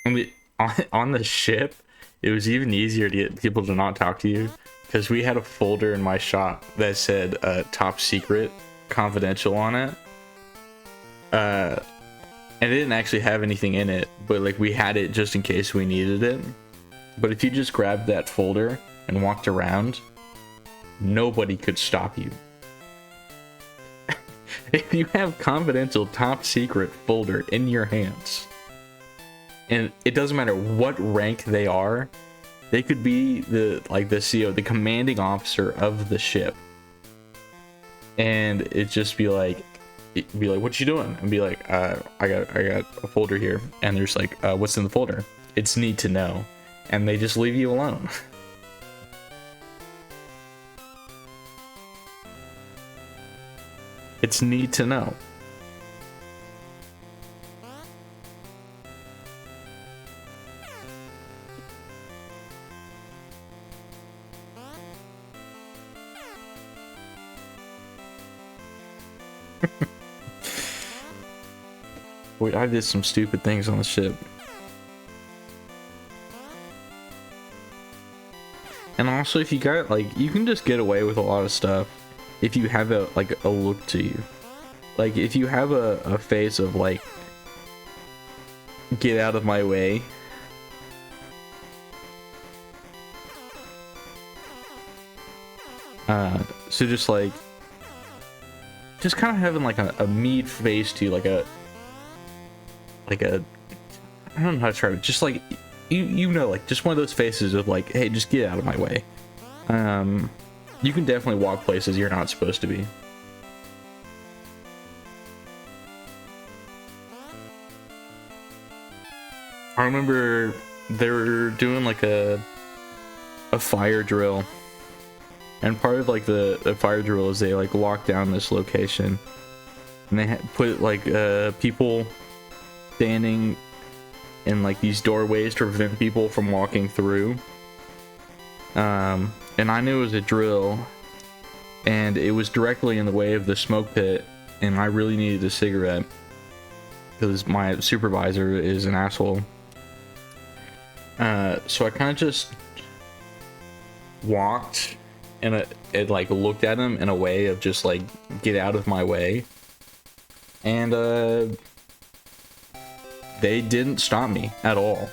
I mean, on the ship, it was even easier to get people to not talk to you because we had a folder in my shop that said top secret confidential on it. And it didn't actually have anything in it, but like we had it just in case we needed it. But if you just grabbed that folder and walked around, nobody could stop you. If you have confidential top secret folder in your hands, and it doesn't matter what rank they are, they could be the CEO, the commanding officer of the ship, and it'd just be like, what you doing? And be like, I got a folder here, and there's like, what's in the folder? It's need to know, and they just leave you alone. It's need to know. Wait, I did some stupid things on the ship. And also, if you got, like, you can just get away with a lot of stuff if you have a look to you. Like, if you have a face of, like, get out of my way. So just, like, just kind of having, like, a meat face to you, like a, I don't know how to try it, just, like, you know, like, just one of those faces of, like, hey, just get out of my way. You can definitely walk places you're not supposed to be. I remember they were doing like a fire drill, and part of like the fire drill is they like lock down this location, and they put like people standing in like these doorways to prevent people from walking through. And I knew it was a drill, and it was directly in the way of the smoke pit, and I really needed a cigarette because my supervisor is an asshole. So I kind of just walked, and it like looked at him in a way of just like, get out of my way. And they didn't stop me at all.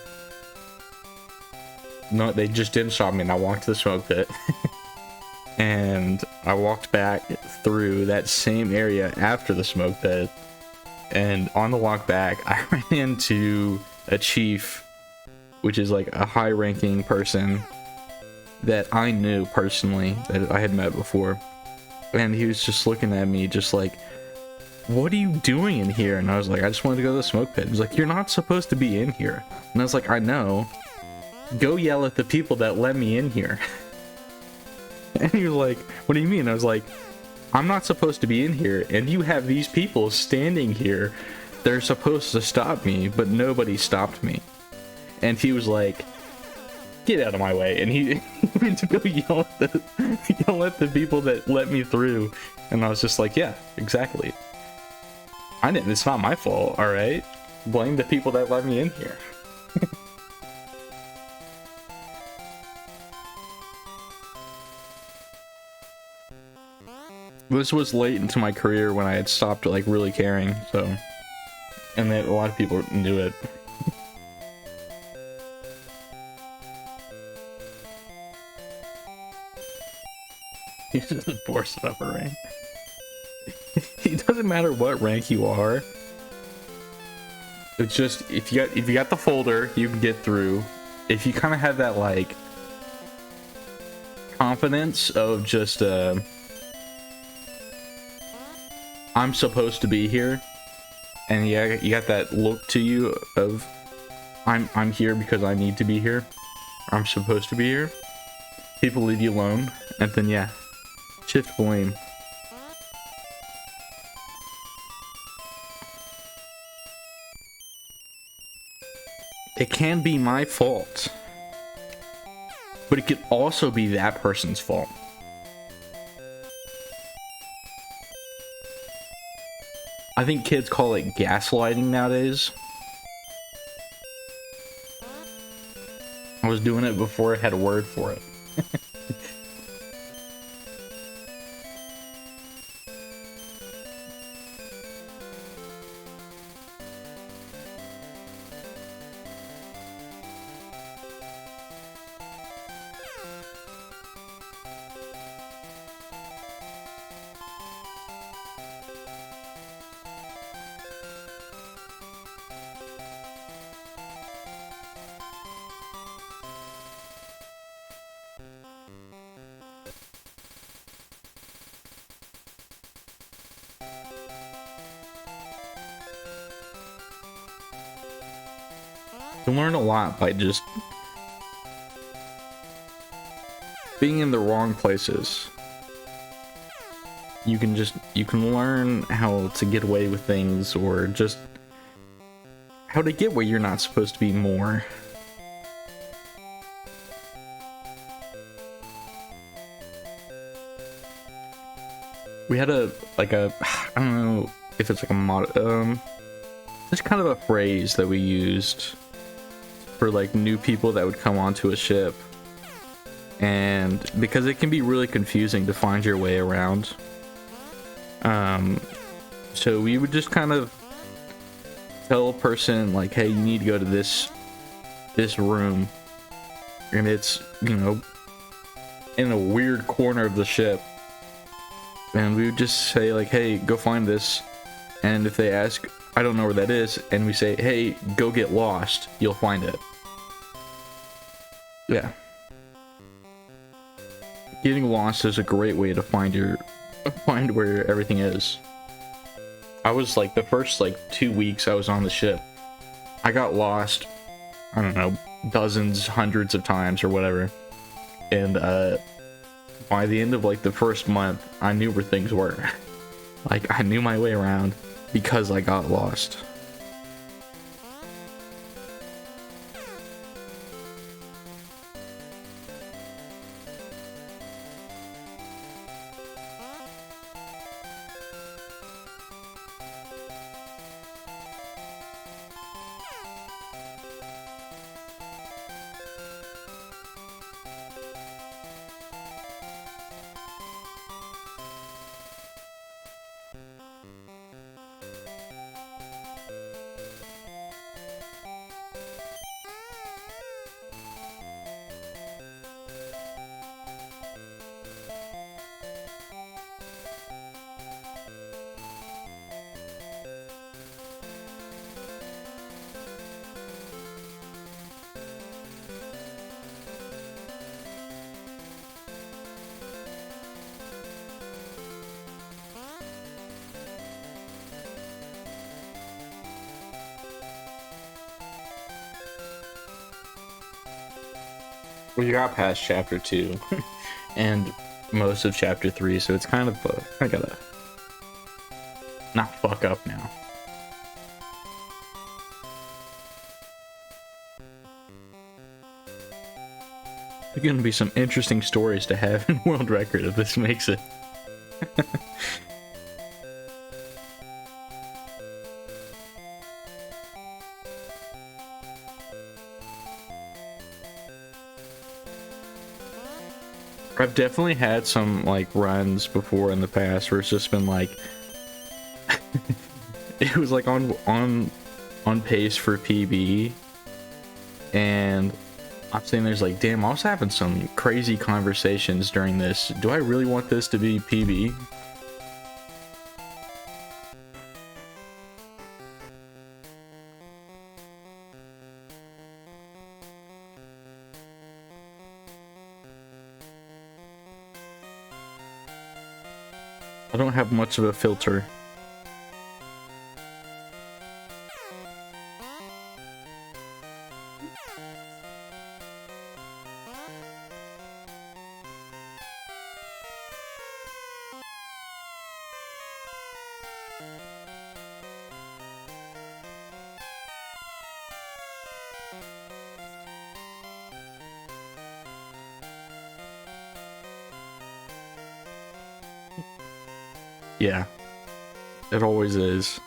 No, they just didn't stop me, and I walked to the smoke pit. And I walked back through that same area after the smoke pit, and on the walk back I ran into a chief, which is like a high-ranking person that I knew personally, that I had met before, and he was just looking at me just like, what are you doing in here? And I was like, I just wanted to go to the smoke pit. He's like, you're not supposed to be in here. And I was like, I know. Go yell at the people that let me in here. And he was like, what do you mean? I was like, I'm not supposed to be in here, and you have these people standing here. They're supposed to stop me, but nobody stopped me. And he was like, get out of my way. And he went to go yell at the people that let me through. And I was just like, yeah, exactly. It's not my fault, alright? Blame the people that let me in here. This was late into my career when I had stopped like really caring, so, and then a lot of people knew it. He's just forced up a rank. It doesn't matter what rank you are. It's just if you got the folder, you can get through. If you kind of have that like confidence of just I'm supposed to be here, and yeah, you got that look to you of I'm here because I need to be here, I'm supposed to be here. People leave you alone, and then yeah, shift blame. It can be my fault, but it could also be that person's fault. I think kids call it gaslighting nowadays. was doing it before it had a word for it. You learn a lot by just being in the wrong places. You can learn how to get away with things, or just how to get where you're not supposed to be more. We had I don't know if it's like a mod, it's kind of a phrase that we used for like new people that would come onto a ship, and because it can be really confusing to find your way around, so we would just kind of tell a person like, hey, you need to go to this room, and it's, you know, in a weird corner of the ship, and we would just say like, hey, go find this, and if they ask, I don't know where that is, and we say, hey, go get lost, you'll find it. Yeah. Getting lost is a great way to find where everything is. I was like, the first like 2 weeks I was on the ship, I got lost, I don't know, dozens, hundreds of times or whatever. And by the end of like the first month, I knew where things were. Like, I knew my way around because I got lost. We got past chapter 2 and most of chapter 3, so it's kind of I gotta not fuck up now. There's gonna be some interesting stories to have in World Record if this makes it. I've definitely had some like runs before in the past where it's just been like it was like on pace for PB, and I'm sitting there's like, damn, I was having some crazy conversations during this. Do I really want this to be PB? I don't have much of a filter. Yeah, it always is.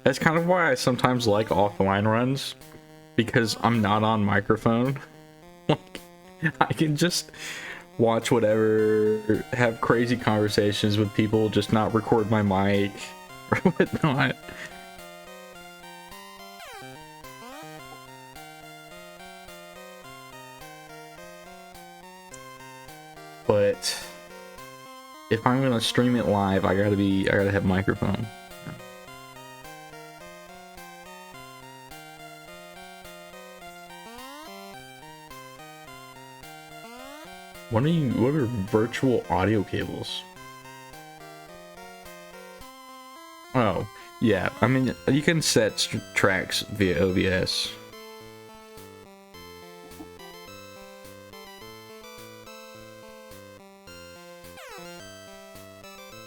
That's kind of why I sometimes like offline runs, because I'm not on microphone. Like, I can just watch whatever, have crazy conversations with people, just not record my mic or whatnot. But if I'm gonna stream it live, I gotta have a microphone. What are virtual audio cables? Oh, yeah. I mean, you can set tracks via OBS.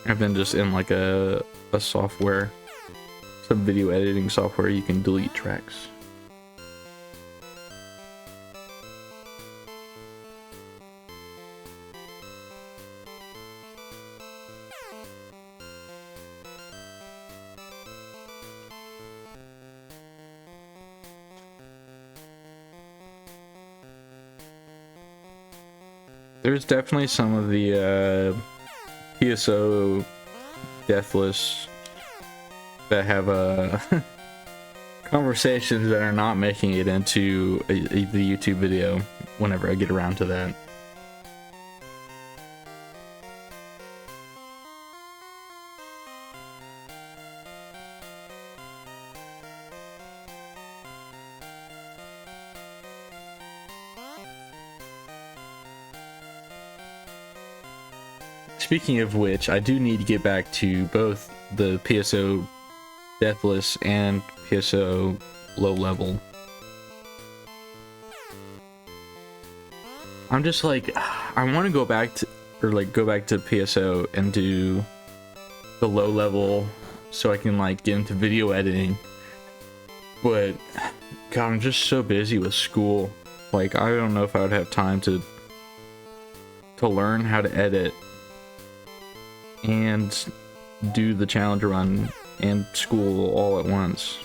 I've been just in like a software, some video editing software, you can delete tracks. There's definitely some of the PSO deathless that have conversations that are not making it into the YouTube video whenever I get around to that. Speaking of which, I do need to get back to both the PSO deathless and PSO low level. I'm just like, I want to go back to, go back to PSO and do the low level so I can like get into video editing. But God, I'm just so busy with school. Like, I don't know if I would have time to learn how to edit and do the challenge run and school all at once.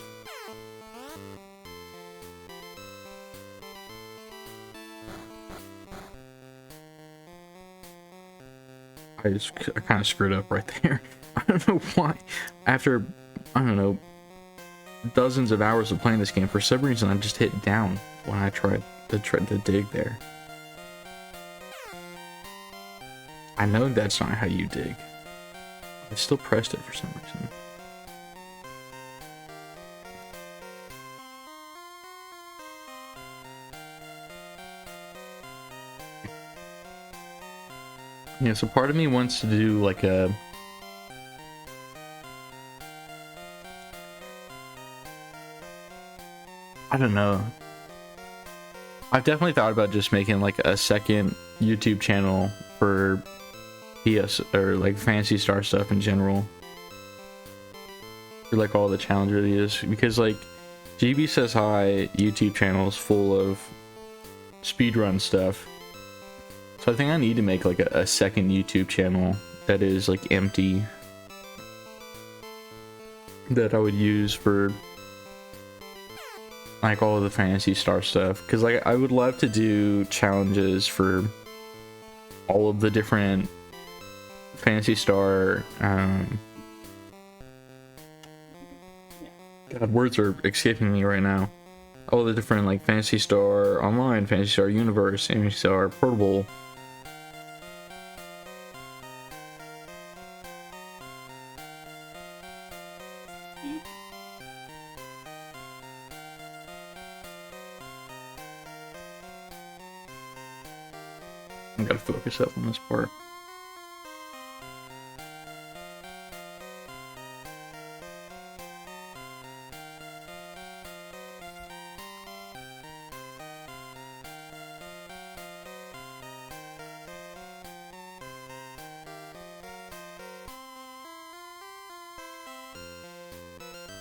I kind of screwed up right there. I don't know why. After, I don't know, dozens of hours of playing this game, for some reason I just hit down when I tried to dig there. I know that's not how you dig. I still pressed it for some reason. Yeah, so part of me wants to do like a... I don't know. I've definitely thought about just making like a second YouTube channel for PS or like Fantasy Star stuff in general. For like all the challenge videos, because like GB Says Hi YouTube channel is full of speedrun stuff. So I think I need to make like a second YouTube channel that is like empty, that I would use for like all of the Fantasy Star stuff, because like I would love to do challenges for all of the different Fantasy Star God, words are escaping me right now. All the different like Fantasy Star Online, Fantasy Star Universe, Fantasy Star Portable. I gotta focus up on this part.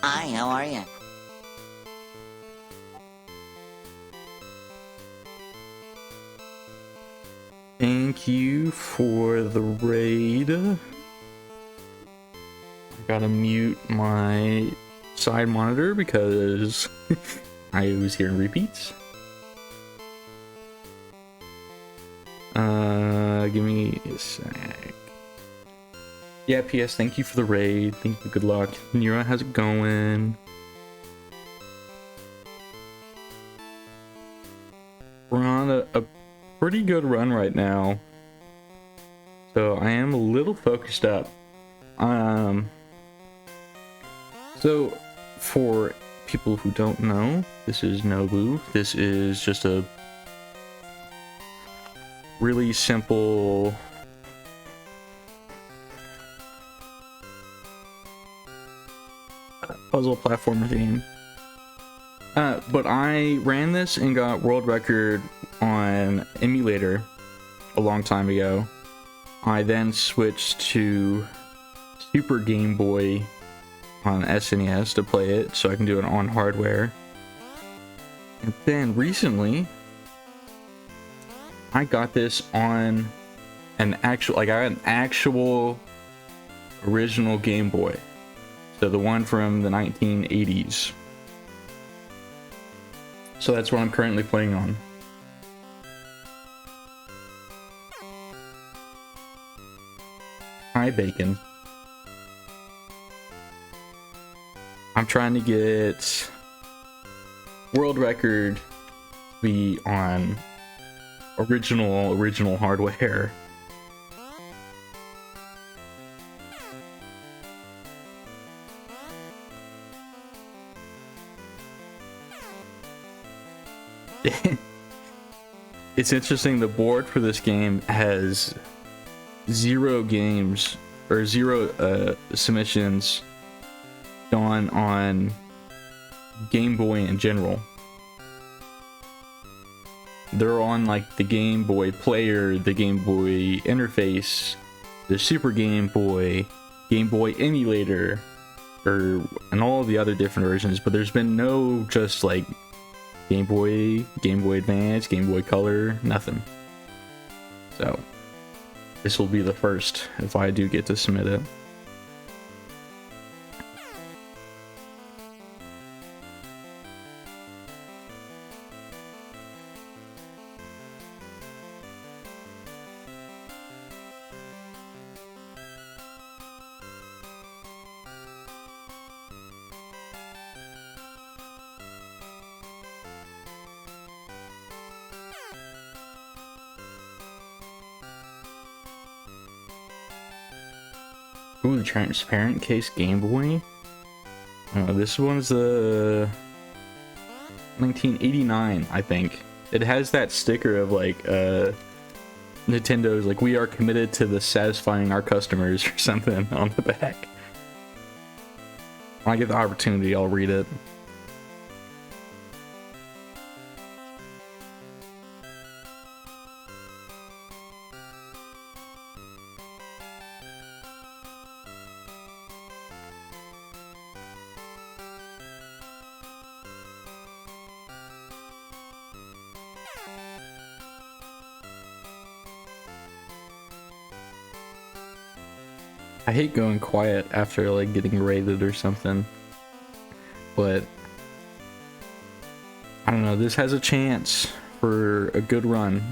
Hi, how are you? Thank you for the raid. I gotta mute my side monitor because I was hearing repeats. Give me a sec. Yeah, PS, thank you for the raid. Thank you, good luck. Nira, how's it going? We're on a pretty good run right now. So I am a little focused up. So for people who don't know, this is Noobow. This is just a really simple puzzle platformer game. But I ran this and got world record on emulator a long time ago. I then switched to Super Game Boy on SNES to play it, so I can do it on hardware. And then recently, I got this on an actual, I got an actual original Game Boy. So the one from the 1980s. So that's what I'm currently playing on. Hi, Bacon. I'm trying to get world record to be on original hardware. It's interesting, the board for this game has 0 games or 0 submissions done on Game Boy in general. They're on like the Game Boy Player, the Game Boy Interface, the Super Game Boy Emulator, and all the other different versions, but there's been no just like Game Boy Advance, Game Boy Color, nothing. So this will be the first if I do get to submit it. Ooh, the transparent case Game Boy. This one's the 1989, I think. It has that sticker of like Nintendo's like, we are committed to the satisfying our customers or something on the back. When I get the opportunity, I'll read it. I hate going quiet after like getting raided or something, but I don't know, this has a chance for a good run.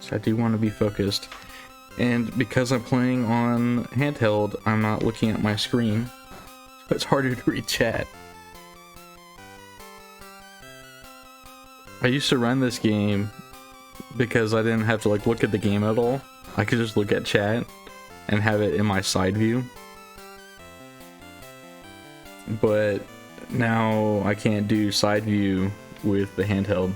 So I do want to be focused, and because I'm playing on handheld, I'm not looking at my screen, so it's harder to read chat. I used to run this game because I didn't have to like look at the game at all. I could just look at chat and have it in my side view. But now I can't do side view with the handheld.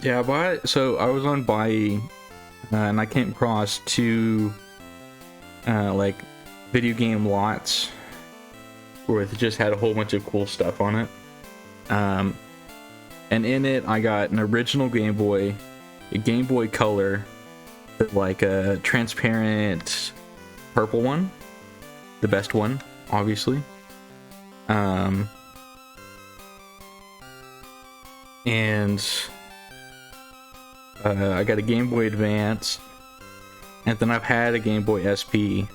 Yeah, so I was on Buy, and I came across two like video game lots where it just had a whole bunch of cool stuff on it. And in it, I got an original Game Boy, a Game Boy Color, like a transparent purple one, the best one, obviously. And I got a Game Boy Advance, and then I've had a Game Boy SP.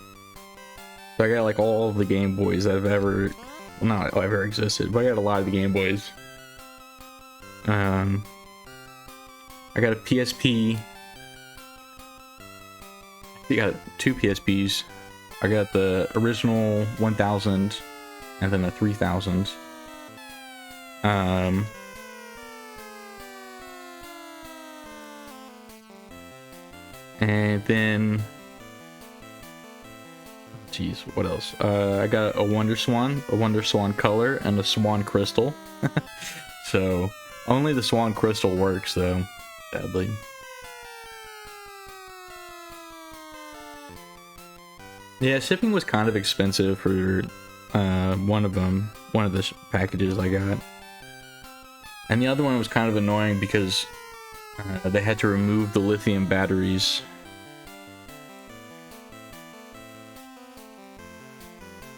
So I got like all of the Game Boys that have ever, well, not ever existed, but I got a lot of the Game Boys. I got a PSP. I got two PSPs. I got the original 1000 and then a 3000. And then, geez, what else? I got a Wonder Swan Color, and a Swan Crystal. So only the Swan Crystal works, though, sadly. Yeah, shipping was kind of expensive for one of the packages I got, and the other one was kind of annoying because they had to remove the lithium batteries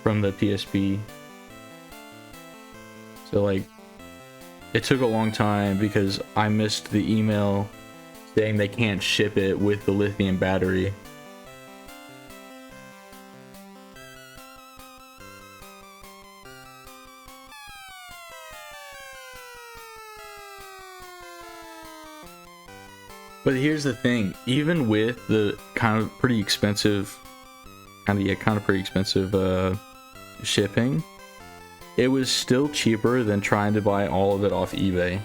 from the PSP. So like, it took a long time because I missed the email saying they can't ship it with the lithium battery. But here's the thing, even with the kind of pretty expensive shipping, it was still cheaper than trying to buy all of it off eBay.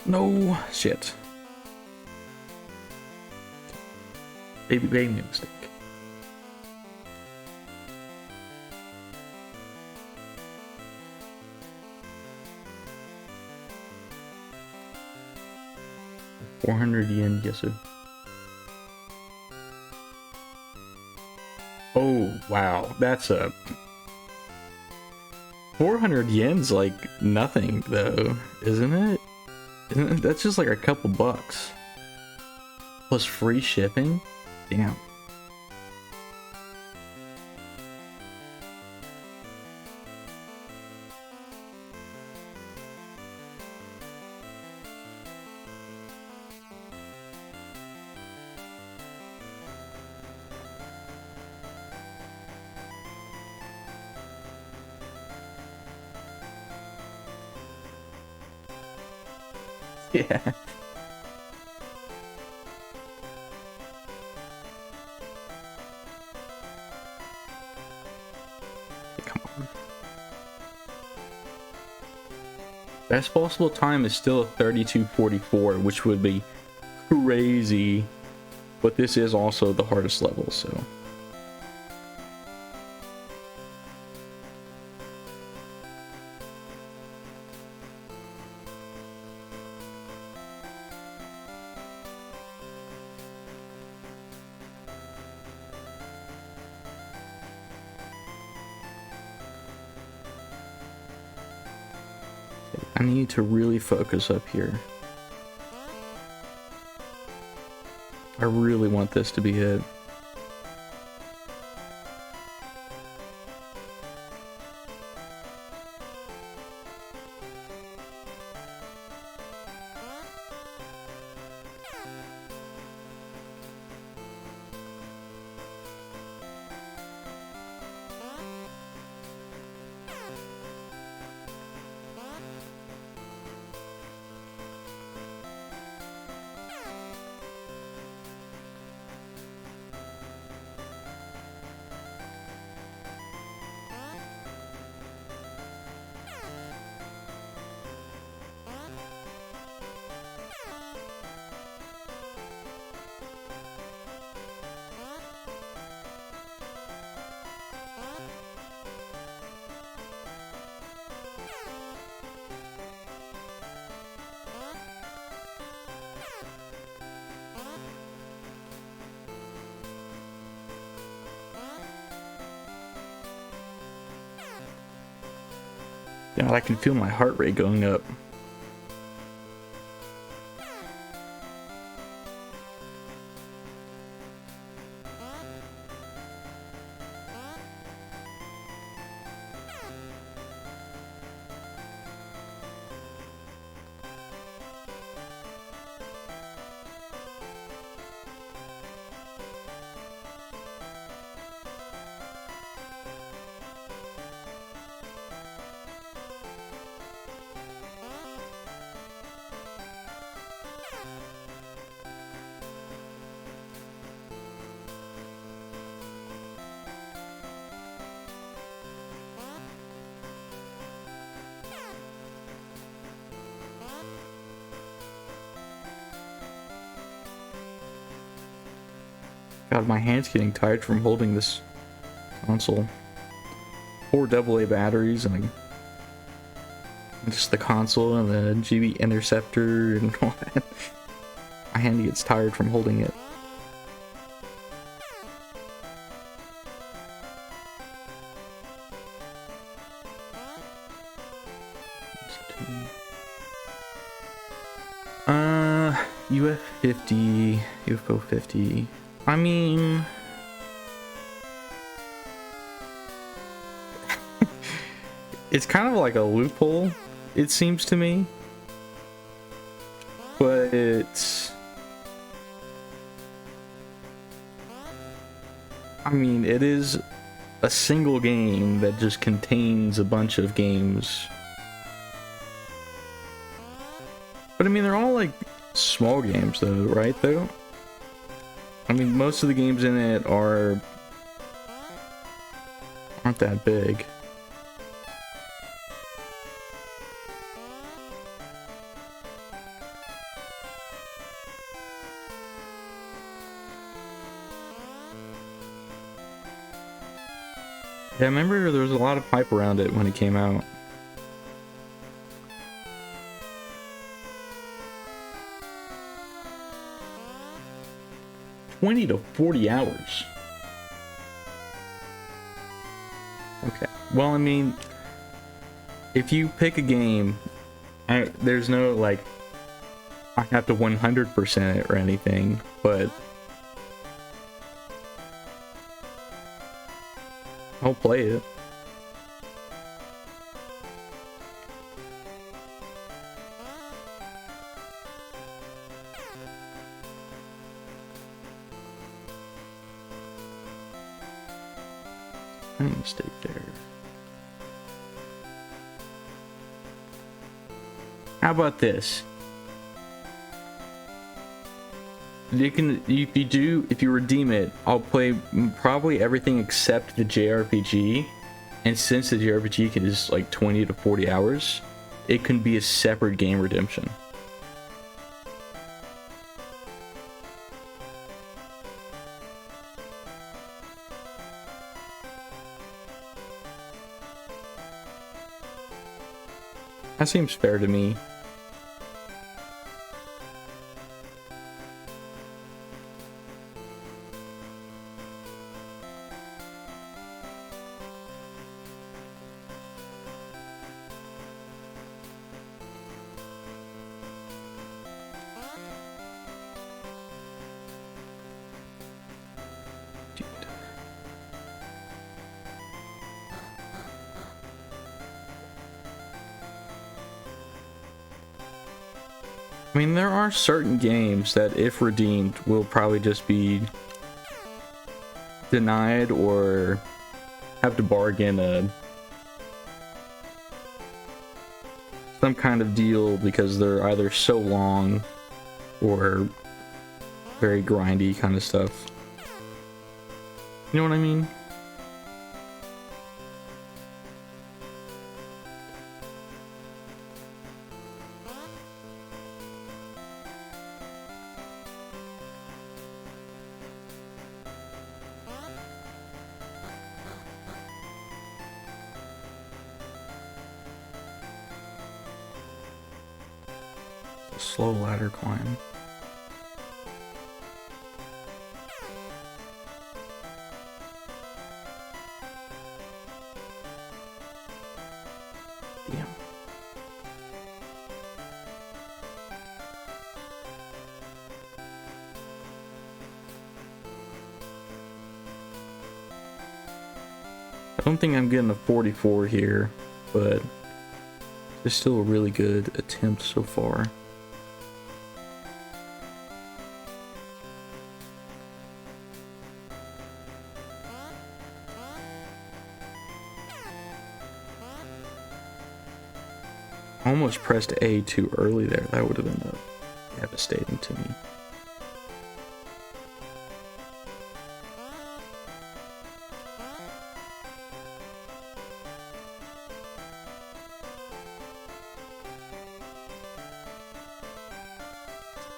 No shit. Baby made a mistake. $400 yes sir. Oh wow, that's a 400 yen's like nothing though, isn't it? That's just like a couple bucks. Plus free shipping? Damn. Yeah. Come on. Best possible time is still 32:44, which would be crazy. But this is also the hardest level, so. I need to really focus up here. I really want this to be hit. God, I can feel my heart rate going up. God, my hand's getting tired from holding this console. 4 AA batteries and just the console and the GB interceptor and all that. My hand gets tired from holding it. UF 50, UFO 50. I mean, it's kind of like a loophole, it seems to me. But I mean, it is a single game that just contains a bunch of games. But I mean, they're all like small games though, right though? I mean, most of the games in it aren't that big. Yeah, I remember there was a lot of hype around it when it came out. $20 to $40. Okay. Well, I mean, if you pick a game, there's no like, I have to 100% it or anything, but I'll play it. Mistake there. How about this? If you redeem it, I'll play probably everything except the JRPG. And since the JRPG is like 20 to 40 hours, it can be a separate game redemption. That seems fair to me. I mean, there are certain games that, if redeemed, will probably just be denied or have to bargain some kind of deal because they're either so long or very grindy kind of stuff. You know what I mean? Slow ladder climb. Damn. I don't think I'm getting a 44 here, but it's still a really good attempt so far. I almost pressed A too early there. That would have been devastating to me.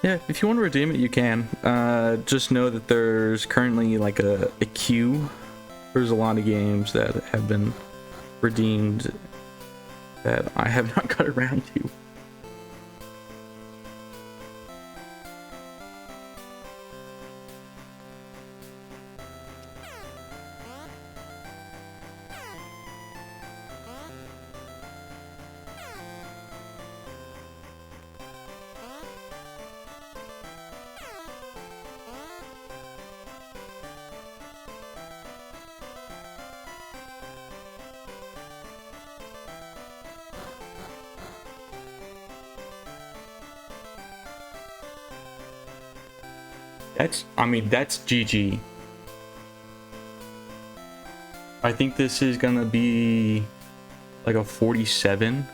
Yeah, if you want to redeem it, you can. Just know that there's currently like a queue. There's a lot of games that have been redeemed that I have not got around to. That's GG. I think this is gonna be like a 47.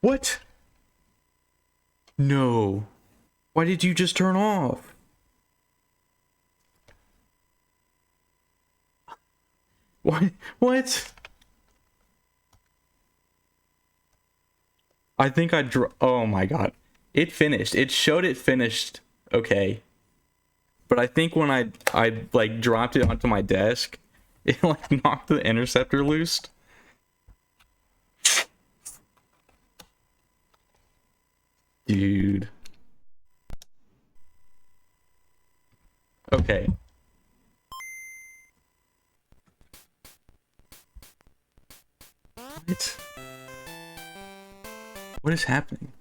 What? No. Why did you just turn off? What? What? I think oh my god. It finished. It showed it finished. Okay. But I think when I like dropped it onto my desk, it like knocked the interceptor loose. Dude. Okay. What? What is happening?